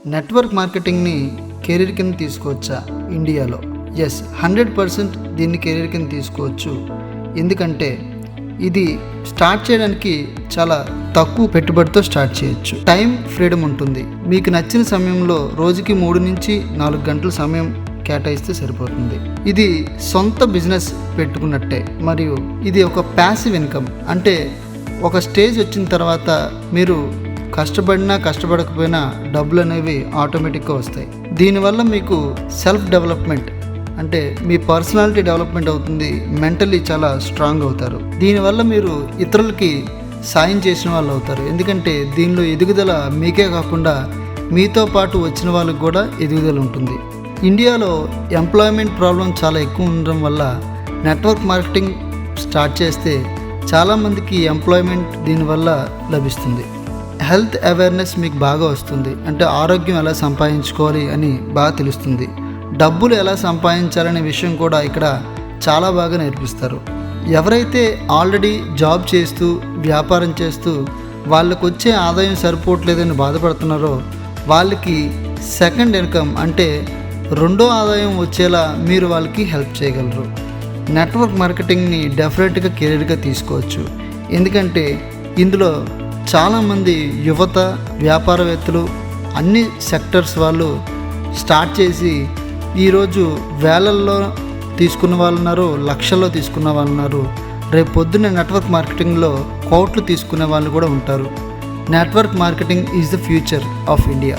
Network మార్కెటింగ్ని career కింద తీసుకోవచ్చా ఇండియాలో? ఎస్, 100% దీన్ని కెరీర్ కింద తీసుకోవచ్చు. ఎందుకంటే ఇది స్టార్ట్ చేయడానికి చాలా తక్కువ పెట్టుబడితో స్టార్ట్ చేయొచ్చు. టైం ఫ్రీడమ్ ఉంటుంది. మీకు నచ్చిన సమయంలో రోజుకి 3 నుంచి 4 గంటల సమయం కేటాయిస్తే సరిపోతుంది. ఇది సొంత బిజినెస్ పెట్టుకున్నట్టే. మరియు ఇది ఒక ప్యాసివ్ ఇన్కమ్. అంటే ఒక స్టేజ్ వచ్చిన తర్వాత మీరు కష్టపడినా కష్టపడకపోయినా డబ్బులు అనేవి ఆటోమేటిక్గా వస్తాయి. దీనివల్ల మీకు సెల్ఫ్ డెవలప్మెంట్ అంటే మీ పర్సనాలిటీ డెవలప్మెంట్ అవుతుంది. మెంటల్లీ చాలా స్ట్రాంగ్ అవుతారు. దీనివల్ల మీరు ఇతరులకి సాయం చేసిన వాళ్ళు అవుతారు. ఎందుకంటే దీనిలో ఎదుగుదల మీకే కాకుండా మీతో పాటు వచ్చిన వాళ్ళకి కూడా ఎదుగుదల ఉంటుంది. ఇండియాలో ఎంప్లాయ్మెంట్ ప్రాబ్లం చాలా ఎక్కువ ఉండడం వల్ల నెట్వర్క్ మార్కెటింగ్ స్టార్ట్ చేస్తే చాలామందికి ఎంప్లాయ్మెంట్ దీనివల్ల లభిస్తుంది. హెల్త్ అవేర్నెస్ మీకు బాగా వస్తుంది. అంటే ఆరోగ్యం ఎలా సంపాదించుకోవాలి అని బాగా తెలుస్తుంది. డబ్బులు ఎలా సంపాదించాలనే విషయం కూడా ఇక్కడ చాలా బాగా నేర్పిస్తారు. ఎవరైతే ఆల్రెడీ జాబ్ చేస్తూ వ్యాపారం చేస్తూ వాళ్ళకు వచ్చే ఆదాయం సరిపోవట్లేదని బాధపడుతున్నారో వాళ్ళకి సెకండ్ ఇన్కమ్ అంటే రెండో ఆదాయం వచ్చేలా మీరు వాళ్ళకి హెల్ప్ చేయగలరు. నెట్వర్క్ మార్కెటింగ్ని డెఫినెట్గా కెరీర్గా తీసుకోవచ్చు. ఎందుకంటే ఇందులో చాలామంది యువత వ్యాపారవేత్తలు అన్ని సెక్టర్స్ వాళ్ళు స్టార్ట్ చేసి ఈరోజు వేలల్లో తీసుకున్న వాళ్ళు ఉన్నారు, లక్షల్లో తీసుకున్న వాళ్ళు ఉన్నారు. రేపు పొద్దున్న నెట్వర్క్ మార్కెటింగ్లో కోట్లు తీసుకునే వాళ్ళు కూడా ఉంటారు. Network marketing is the future of India.